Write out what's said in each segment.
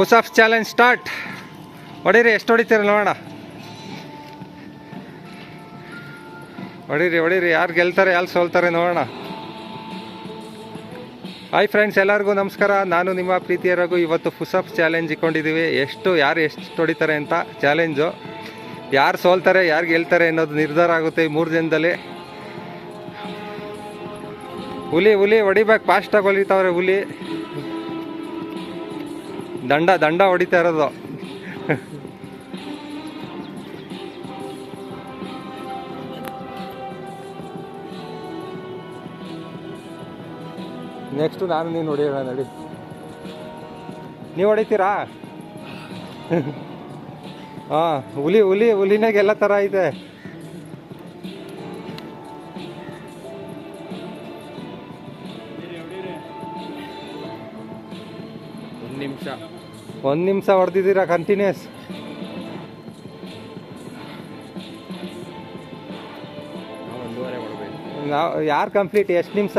Push-ups challenge start. ಹೊಡೀರಿ, ಎಷ್ಟು ಹೊಡಿತೀರ ನೋಡೋಣ. ಹೊಡೀರಿ, ಯಾರು ಗೆಲ್ತಾರೆ ಯಾರು ಸೋಲ್ತಾರೆ ನೋಡೋಣ. ಹಾಯ್ ಫ್ರೆಂಡ್ಸ್, ಎಲ್ಲರಿಗೂ ನಮಸ್ಕಾರ. ನಾನು ನಿಮ್ಮ ಪ್ರೀತಿಯ ರಘು. ಇವತ್ತು ಪುಷಪ್ಸ್ ಚಾಲೆಂಜ್ ಇಟ್ಕೊಂಡಿದ್ದೀವಿ. ಯಾರು ಎಷ್ಟು ಹೊಡಿತಾರೆ ಅಂತ ಚಾಲೆಂಜು. ಯಾರು ಸೋಲ್ತಾರೆ ಯಾರು ಗೆಲ್ತಾರೆ ಅನ್ನೋದು ನಿರ್ಧಾರ ಆಗುತ್ತೆ ಈ 3 ದಿನದಲ್ಲಿ. ಹುಲಿ ಹೊಡಿಬೇಕು, ಫಾಸ್ಟಾಗಿ ಹೊಲಿತಾವ್ರೆ ಹುಲಿ. ದಂಡ ಹೊಡಿತಾ ಇರೋದು. ನೆಕ್ಸ್ಟು ನಾನು ನೀನು ಹೊಡಿಯೋಣ ನಡಿ. ನೀವು ಹೊಡಿತೀರಾ? ಹಾಂ, ಹುಲಿನಾಗ ಎಲ್ಲ ಥರ ಐತೆ. ಒಂದು ನಿಮಿಷ ಹೊಡೆದಿದ್ದೀರಾ ಕಂಟಿನ್ಯೂಸ್. ನಾವು ಯಾರು ಕಂಪ್ಲೀಟ್ ಎಷ್ಟು ನಿಮಿಷ?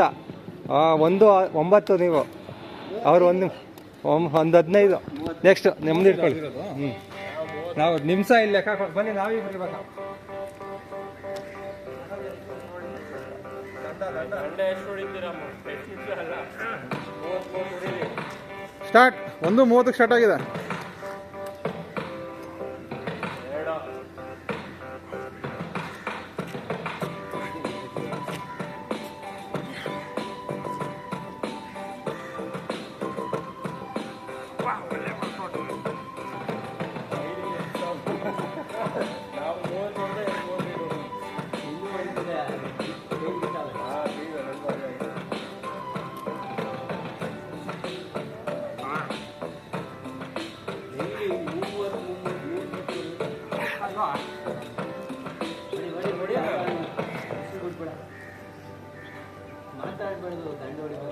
1:09 ನೀವು, ಅವ್ರು 1:15. ನೆಕ್ಸ್ಟ್ ನೆಮ್ಮದಿ ಇಟ್ಕೊಳ್ಳಿ. ನಾವು ನಿಮಿಷ ಇಲ್ಲಿ ಲೆಕ್ಕ ಕೊಟ್ಟು ಬನ್ನಿ, ನಾವೇ ಬರೀಬೇಕು. ಸ್ಟಾರ್ಟ್. 1:30 ಸ್ಟಾರ್ಟ್ ಆಗಿದೆ. ಮಾತಾಡ್ಬಾರ್ದು, ದಂಡ ಹೊಡಿಬೇಕು.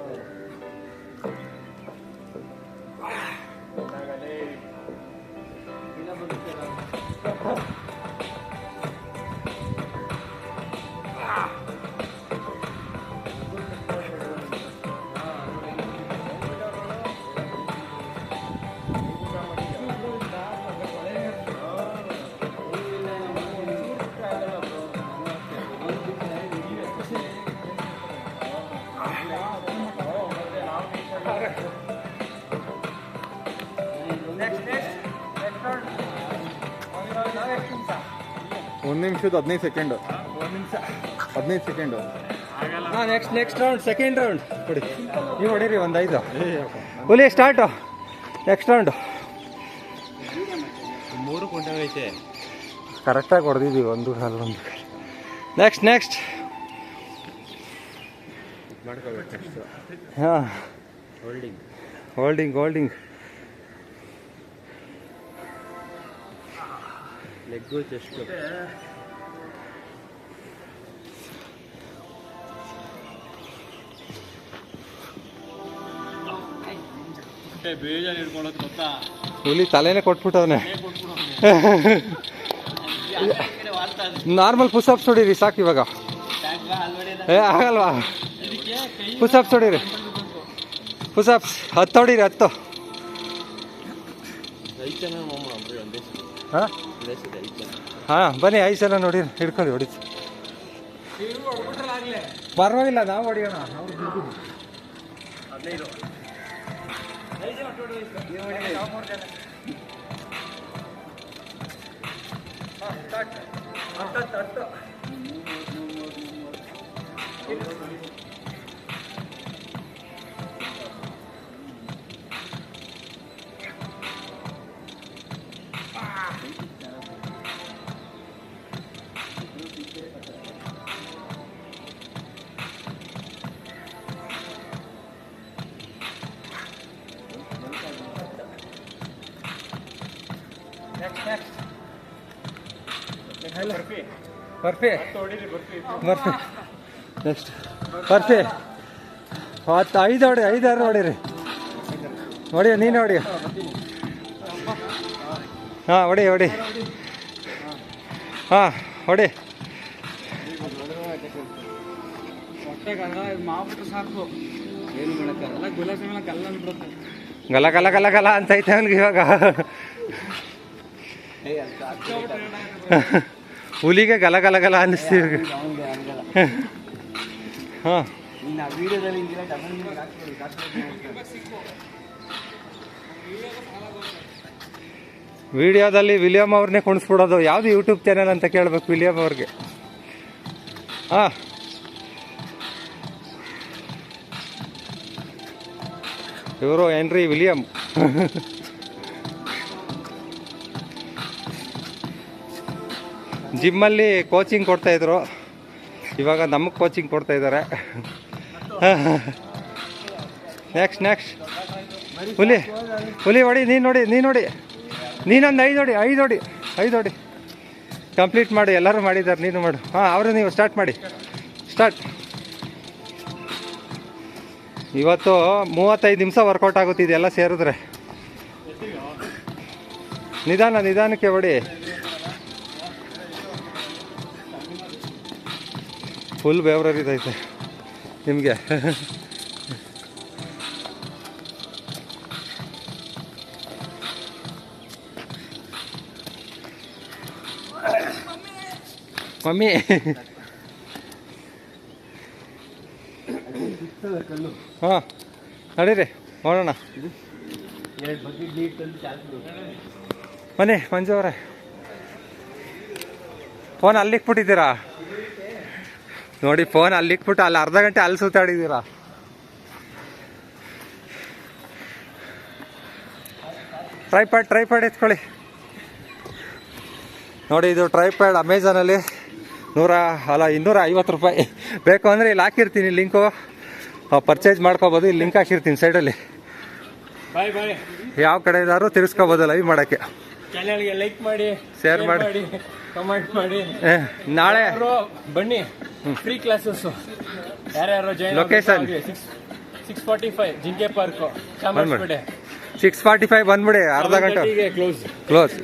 ಒಂದು ನಿಮಿಷದ 15 ಸೆಕೆಂಡು. 15 ಸೆಕೆಂಡು. ಹಾಂ, ನೆಕ್ಸ್ಟ್ ರೌಂಡ್, ಸೆಕೆಂಡ್ ರೌಂಡ್ ಕೊಡಿ. ನೀವು ಹೊಡೀರಿ, 1:05. ಹುಲಿ ಸ್ಟಾರ್ಟು. ನೆಕ್ಸ್ಟ್ ರೌಂಡು 3 ಕುಂಟೆ ಐತೆ. ಕರೆಕ್ಟಾಗಿ ಹೊಡೆದಿದ್ದೀವಿ, 1 ನೆಕ್ಸ್ಟ್ ಹಾಂ, ಹೋಲ್ಡಿಂಗ್ ಲೆಗ್ಗು ಚೆಸ್ಟು. ಬೇಜಾರು ಹಿಡ್ಕೊಳ್ಳೋದು ಗೊತ್ತಾ? ಹುಲಿ ತಲೆನೇ ಕೊಟ್ಬಿಟ್ಟವನೆ. ನಾರ್ಮಲ್ ಪುಷಪ್ಸ್ ಹೊಡೀರಿ ಸಾಕು ಇವಾಗ. ಆಗಲ್ವಾ? ಪುಷಪ್ಸ್ ಹೊಡೀರಿ, ಪುಷಪ್ಸ್ 10 ಹೊಡೀರಿ, 10. ಹಾಂ ಬನ್ನಿ, 5 ಸಲ ನೋಡಿ ಹಿಡ್ಕೊಳ್ಳಿ, ಹೊಡಿ. ಪರವಾಗಿಲ್ಲ, ನಾವು ಹೊಡಿಯೋಣ. ಬರ್ಫಿ ನೆಕ್ಸ್ಟ್ ಬರ್ಫಿ 5 ಹೊಡಿ, 5-6 ಹೊಡೀರಿ. ಹೊಡಿ, ನೀನು ಹೊಡಿ. ಹಾಂ, ಹೊಡಿ ಹಾಂ, ಹೊಡಿ. ಮಾಡ್ಬಿಟ್ರೆ ಸಾಕು, ಏನು ಮಾಡೋಕ್ಕಾಗಲ್ಲ. ಗುಲಾಬಿ ಮೇಲೆ ಕಲ್ಲ ಅಂದ್ಬಿಡುತ್ತೆ. ಗಲ ಗಲ ಗಲ ಗಲ ಅಂತ ಐತೆ ಅವ್ನಿಗೆ ಇವಾಗ. ಹುಲಿಗೆ ಗಲ ಗಲ ಗಲ ಅನ್ನಿಸ್ತೀವಿ. ಹಾಂ ವಿಡಿಯೋದಲ್ಲಿ ವಿಲಿಯಮ್ ಅವ್ರನ್ನೇ ಕುಣಿಸ್ಬಿಡೋದು. ಯಾವುದು ಯೂಟ್ಯೂಬ್ ಚಾನೆಲ್ ಅಂತ ಕೇಳಬೇಕು ವಿಲಿಯಮ್ ಅವ್ರಿಗೆ. ಹಾಂ ಇವರು ಹೆನ್ರಿ ವಿಲಿಯಮ್. ಜಿಮ್ಮಲ್ಲಿ ಕೋಚಿಂಗ್ ಕೊಡ್ತಾಯಿದ್ರು, ಇವಾಗ ನಮಗೆ ಕೋಚಿಂಗ್ ಕೊಡ್ತಾ ಇದ್ದಾರೆ. ನೆಕ್ಸ್ಟ್ ನೆಕ್ಸ್ಟ್ ಹುಲಿ ಹುಲಿ ಹೊಡಿ, ನೀನು ನೋಡಿ ನೀನೊಂದು 5 ಹೊಡಿ ಕಂಪ್ಲೀಟ್ ಮಾಡಿ. ಎಲ್ಲರೂ ಮಾಡಿದ್ದಾರೆ, ನೀನು ಮಾಡು. ಹಾಂ ಅವರು ನೀವು ಸ್ಟಾರ್ಟ್ ಮಾಡಿ. ಸ್ಟಾರ್ಟ್. ಇವತ್ತು 35 ನಿಮಿಷ ವರ್ಕೌಟ್ ಆಗುತ್ತೆ ಇದೆಲ್ಲ ಸೇರಿದ್ರೆ. ನಿಧಾನಕ್ಕೆ ಹೊಡಿ. ಫುಲ್ ಬೆವರರಿದೈತೆ ನಿಮಗೆ. ಮಮ್ಮಿ ಹಾಂ ನಡೀರಿ ನೋಡೋಣ. ಬನ್ನಿ ಮಂಜು ಅವರೇ, ಫೋನ್ ಅಲ್ಲಿಕ್ಬಿಟ್ಟಿದ್ದೀರಾ ನೋಡಿ. ಫೋನ್ ಅಲ್ಲಿಕ್ಬಿಟ್ಟು ಅಲ್ಲಿ ಅರ್ಧ ಗಂಟೆ ಅಲ್ಲಿ ಸುತ್ತಾಡಿದ್ದೀರಾ. ಟ್ರೈಪ್ಯಾಡ್ ಎತ್ಕೊಳ್ಳಿ ನೋಡಿ. ಇದು ಟ್ರೈಪ್ಯಾಡ್ ಅಮೆಝಾನಲ್ಲಿ 250 ರೂಪಾಯಿ. ಬೇಕು ಅಂದರೆ ಇಲ್ಲಿ ಹಾಕಿರ್ತೀನಿ ಲಿಂಕು, ಪರ್ಚೇಸ್ ಮಾಡ್ಕೋಬೋದು. ಇಲ್ಲಿ ಲಿಂಕ್ ಹಾಕಿರ್ತೀನಿ ಸೈಡಲ್ಲಿ. ಯಾವ ಕಡೆ ಇದ್ದಾರೋ ತಿರ್ಸ್ಕೋಬೋದು ಲೈವ್ ಮಾಡೋಕ್ಕೆ. ಚಾನೆಲ್ಗೆ ಲೈಕ್ ಮಾಡಿ, ಶೇರ್ ಮಾಡಿ, ಕಮೆಂಟ್ ಮಾಡಿ. ನಾಳೆ ಬನ್ನಿ, ಫ್ರೀ ಕ್ಲಾಸಸ್. ಯಾರ್ಯಾರು ಜಾಯ್ನ್ ಲೊಕೇಶನ್ 645 ಜಿಂಕೆ ಪಾರ್ಕ್, ಚಾಮರಾಜಪೇಟೆ. 6:45 ಬಂದ್ಬಿಡಿ, ಅರ್ಧ ಗಂಟೆ ಕ್ಲೋಸ್.